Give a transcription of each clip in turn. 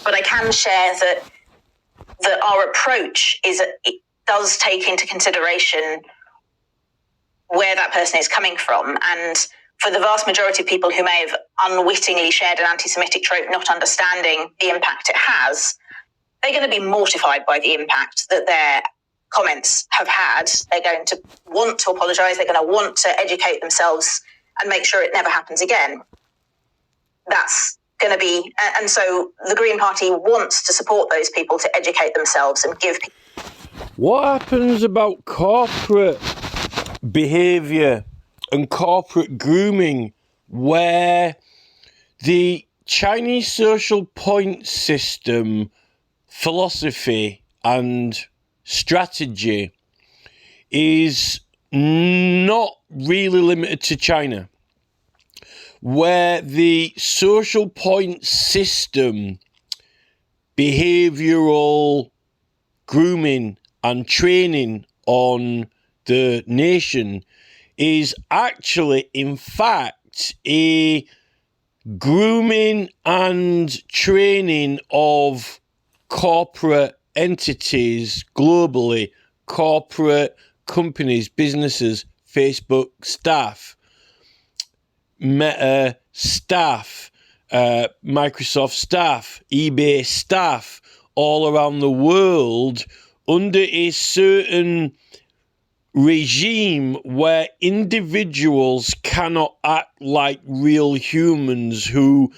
But I can share that our approach it does take into consideration where that person is coming from. And for the vast majority of people who may have unwittingly shared an anti-Semitic trope, not understanding the impact it has, they're going to be mortified by the impact that their comments have had. They're going to want to apologise. They're going to want to educate themselves and make sure it never happens again. That's going to be, and so the Green Party wants to support those people to educate themselves and give people. What happens about corporate behaviour and corporate grooming where the Chinese social point system philosophy and strategy is not really limited to China, where the social point system, behavioural grooming and training on the nation is actually, in fact, a grooming and training of corporate entities globally, corporate companies, businesses, Facebook staff, Meta staff, Microsoft staff, eBay staff, all around the world under a certain regime where individuals cannot act like real humans who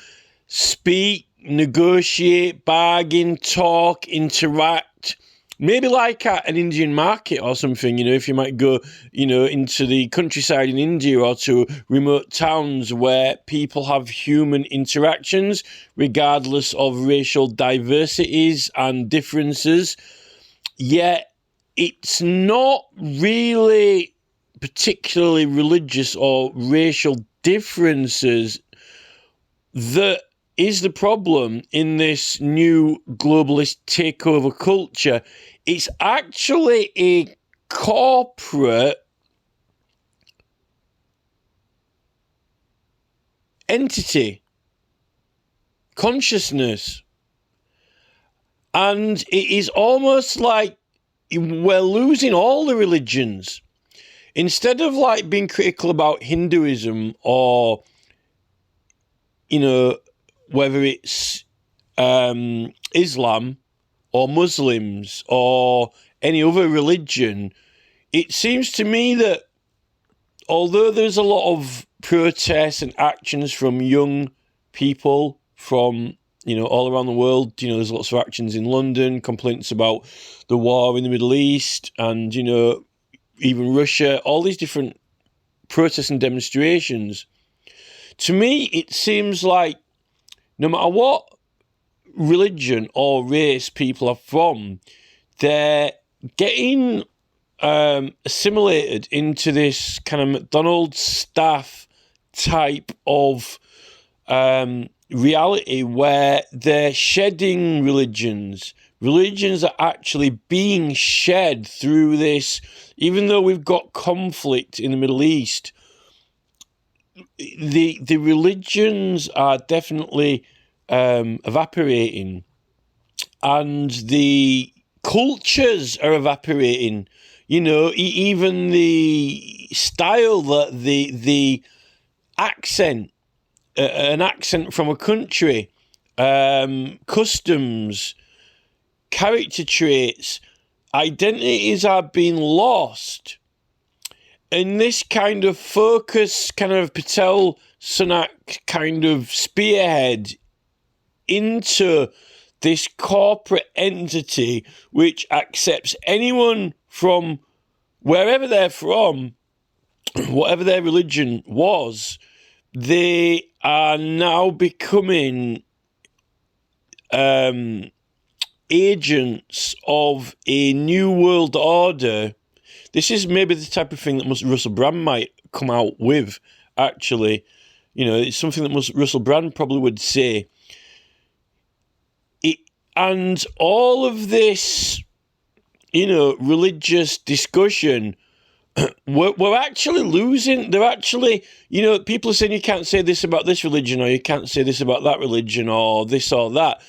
speak, negotiate, bargain, talk, interact, maybe like at an Indian market or something, if you might go, into the countryside in India or to remote towns where people have human interactions, regardless of racial diversities and differences. Yet it's not really particularly religious or racial differences that is the problem in this new globalist takeover culture. It's actually a corporate entity, consciousness. And it is almost like we're losing all the religions. Instead of like being critical about Hinduism or, whether it's Islam or Muslims or any other religion, it seems to me that although there's a lot of protests and actions from young people from, all around the world, there's lots of actions in London, complaints about the war in the Middle East and, even Russia, all these different protests and demonstrations. To me, it seems like no matter what religion or race people are from, they're getting assimilated into this kind of McDonald's staff type of reality where they're shedding religions. Religions are actually being shed through this, even though we've got conflict in the Middle East. The religions are definitely evaporating, and the cultures are evaporating. Even the style, the accent, an accent from a country, customs, character traits, identities are being lost. And this kind of focus, kind of Patel Sunak kind of spearhead into this corporate entity which accepts anyone from wherever they're from, whatever their religion was, they are now becoming agents of a new world order. This is maybe the type of thing that Russell Brand might come out with, actually. It's something that Russell Brand probably would say. And all of this, religious discussion, we're actually losing. They're actually, people are saying you can't say this about this religion or you can't say this about that religion or this or that.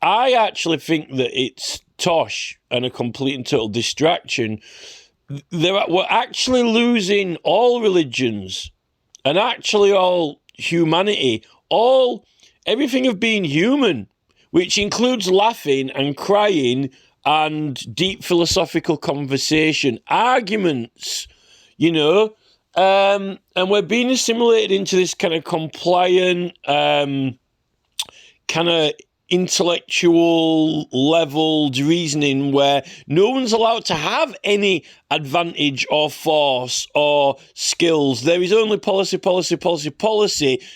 I actually think that it's tosh and a complete and total distraction. We're actually losing all religions and actually all humanity, everything of being human, which includes laughing and crying and deep philosophical conversation, arguments, and we're being assimilated into this kind of compliant, kind of intellectual leveled reasoning where no one's allowed to have any advantage or force or skills. There is only policy,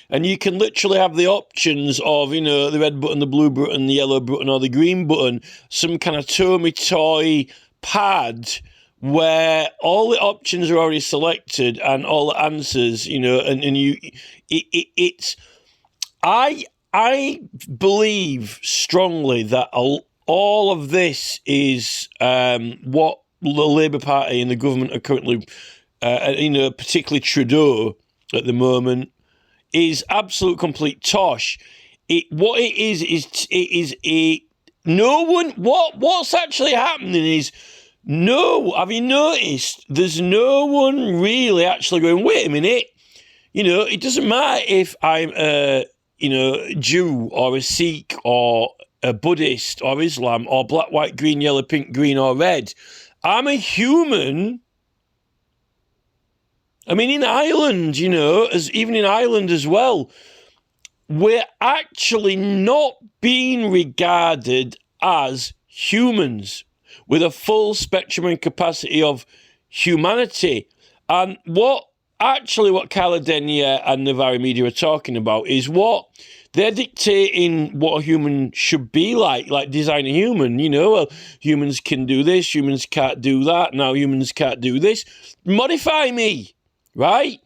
and you can literally have the options of, the red button, the blue button, the yellow button, or the green button, some kind of Tommy toy pad where all the options are already selected and all the answers, I believe strongly that all of this is what the Labour Party and the government are currently, particularly Trudeau at the moment, is absolute complete tosh. What's actually happening is, have you noticed there's no one really actually going, wait a minute, it doesn't matter if I'm Jew or a Sikh or a Buddhist or Islam or black, white, green, yellow, pink, green or red. I'm a human. I mean, in Ireland, even in Ireland as well, we're actually not being regarded as humans with a full spectrum and capacity of humanity. And what Carla Denier and Navarre Media are talking about is what they're dictating what a human should be like design a human. Well, humans can do this, humans can't do that, now humans can't do this. Modify me, right?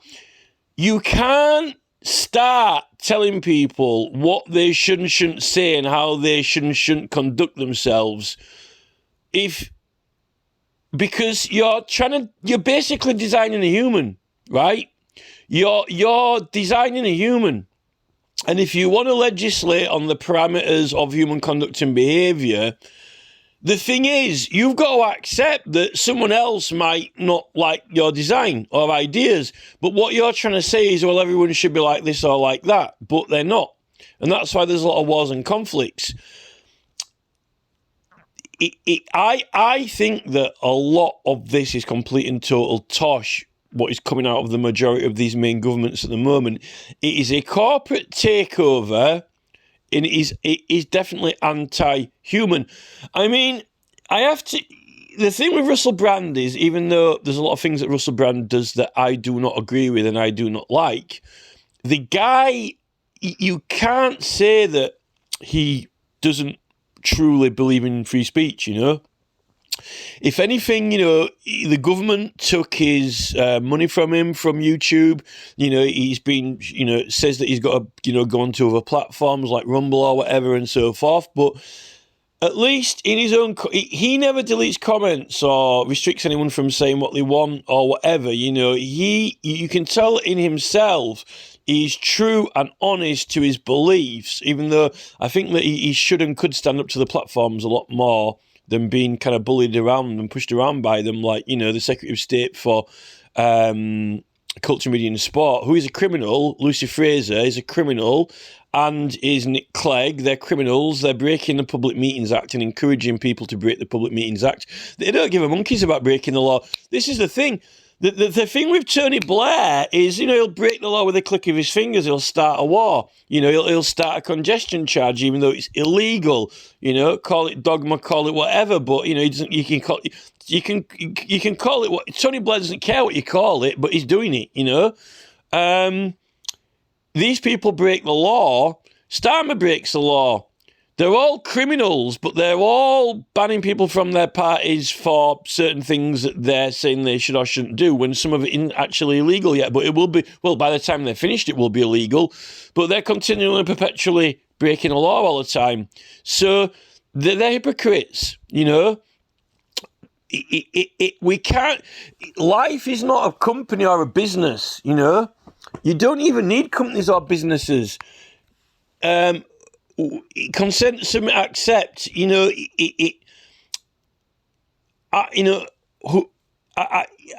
You can't start telling people what they should and shouldn't say and how they should and shouldn't conduct themselves because you're basically designing a human. Right? You're designing a human. And if you want to legislate on the parameters of human conduct and behaviour, the thing is, you've got to accept that someone else might not like your design or ideas. But what you're trying to say is, well, everyone should be like this or like that. But they're not. And that's why there's a lot of wars and conflicts. I think that a lot of this is complete and total tosh. What is coming out of the majority of these main governments at the moment. It is a corporate takeover, and it is definitely anti-human. I mean, the thing with Russell Brand is, even though there's a lot of things that Russell Brand does that I do not agree with and I do not like, the guy, you can't say that he doesn't truly believe in free speech, If anything, the government took his money from him from YouTube. He's been, says that he's got to, go onto other platforms like Rumble or whatever and so forth. But at least in his own, he never deletes comments or restricts anyone from saying what they want or whatever. You can tell in himself he's true and honest to his beliefs, even though I think that he should and could stand up to the platforms a lot more than being kind of bullied around and pushed around by them, like, the Secretary of State for Culture, Media and Sport, who is a criminal. Lucy Fraser is a criminal, and is Nick Clegg. They're criminals. They're breaking the Public Meetings Act and encouraging people to break the Public Meetings Act. They don't give a monkeys about breaking the law. This is the thing. The thing with Tony Blair is, he'll break the law with a click of his fingers. He'll start a war. He'll start a congestion charge, even though it's illegal. Call it dogma, call it whatever. But he doesn't. You can call it what. Tony Blair doesn't care what you call it, but he's doing it. These people break the law. Starmer breaks the law. They're all criminals, but they're all banning people from their parties for certain things that they're saying they should or shouldn't do, when some of it isn't actually illegal yet. But it will be, well, by the time they're finished, it will be illegal. But they're continually, perpetually breaking the law all the time. So they're hypocrites, We can't, life is not a company or a business, You don't even need companies or businesses. consent, submit, accept. You know, you know,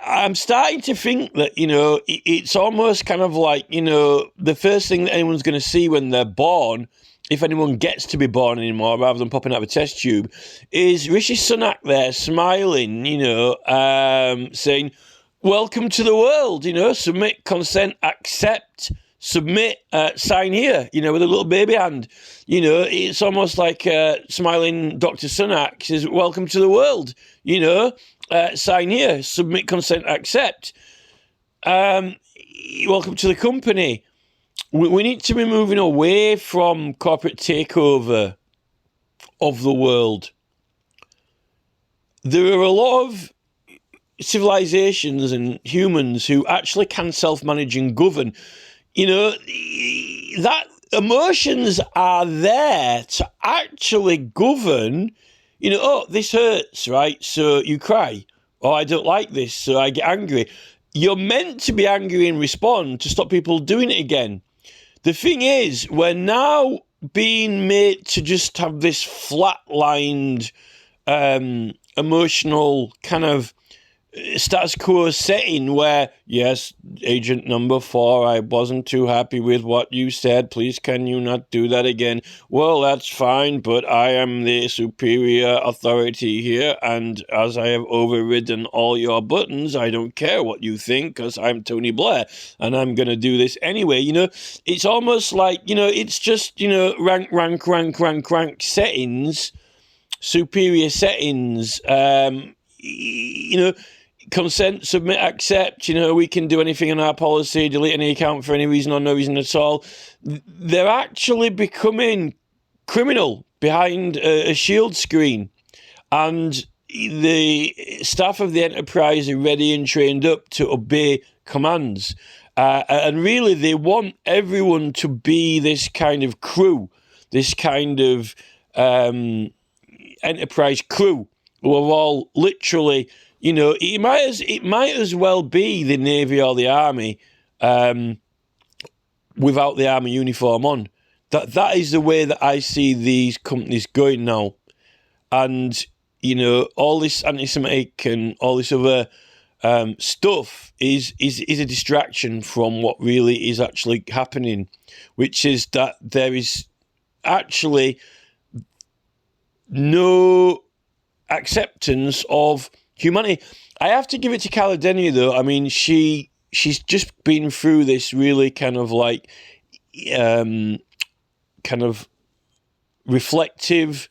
I'm starting to think that, you know, it's almost kind of like, you know, the first thing that anyone's going to see when they're born, if anyone gets to be born anymore, rather than popping out of a test tube, is Rishi Sunak there smiling, you know, saying, welcome to the world, you know, submit, consent, accept, submit, sign here, you know, with a little baby hand. You know, it's almost like smiling Dr. Sunak says, welcome to the world, you know, sign here, submit, consent, accept. Welcome to the company. We need to be moving away from corporate takeover of the world. There are a lot of civilizations and humans who actually can self-manage and govern. You know, that emotions are there to actually govern. You know, oh, this hurts, right? So you cry. Oh, I don't like this, so I get angry. You're meant to be angry and respond to stop people doing it again. The thing is, we're now being made to just have this flatlined, emotional kind of status quo setting where, yes, agent number 4, I wasn't too happy with what you said. Please, can you not do that again? Well, that's fine, but I am the superior authority here, and as I have overridden all your buttons, I don't care what you think, because I'm Tony Blair, and I'm going to do this anyway. You know, it's almost like, you know, it's just, you know, rank settings, superior settings, you know, consent, submit, accept, you know, we can do anything in our policy, delete any account for any reason or no reason at all. They're actually becoming criminal behind a shield screen. And the staff of the enterprise are ready and trained up to obey commands. And really, they want everyone to be this kind of crew, this kind of enterprise crew, who are all literally, you know, it might as well be the Navy or the Army without the Army uniform on. That is the way that I see these companies going now. And, you know, all this anti-Semitic and all this other stuff is a distraction from what really is actually happening, which is that there is actually no acceptance of humanity. I have to give it to Carla though. I mean, she's just been through this really kind of like kind of reflective,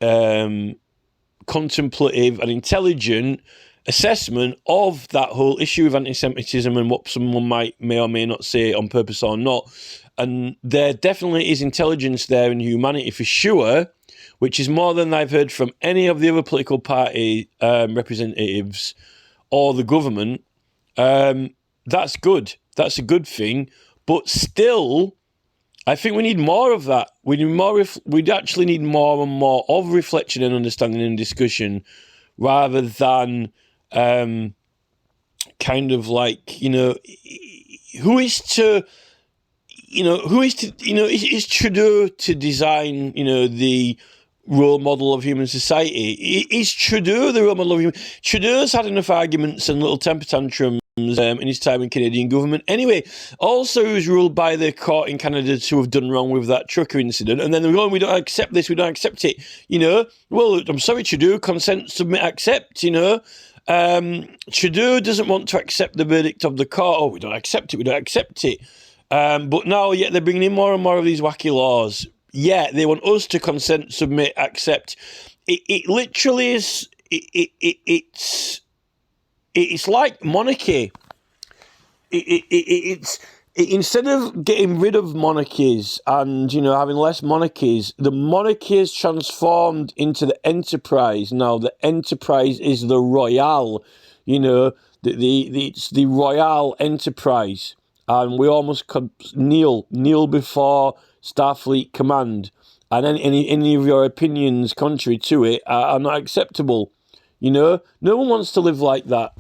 contemplative and intelligent assessment of that whole issue of anti-Semitism and what someone may or may not say on purpose or not. And there definitely is intelligence there in humanity for sure, which is more than I've heard from any of the other political party representatives or the government. That's good. That's a good thing. But still, I think we need more of that. We need more. We'd actually need more and more of reflection and understanding and discussion, rather than kind of like, you know, is Trudeau to design, you know, the role model of human society? Is Trudeau the role model of human? Trudeau's had enough arguments and little temper tantrums in his time in Canadian government. Anyway, also he was ruled by the court in Canada to have done wrong with that trucker incident. And then they're going, we don't accept this, we don't accept it. You know, well, I'm sorry, Trudeau, consent, submit, accept, you know. Trudeau doesn't want to accept the verdict of the court. Oh, we don't accept it, we don't accept it. But now, yet they're bringing in more and more of these wacky laws. Yeah, they want us to consent, submit, accept. It literally is. It's like monarchy. It's instead of getting rid of monarchies and, you know, having less monarchies, the monarchy is transformed into the enterprise. Now the enterprise is the royal, you know, it's the royal enterprise, and we almost could kneel before Starfleet command, and any of your opinions contrary to it are not acceptable. You know, no one wants to live like that.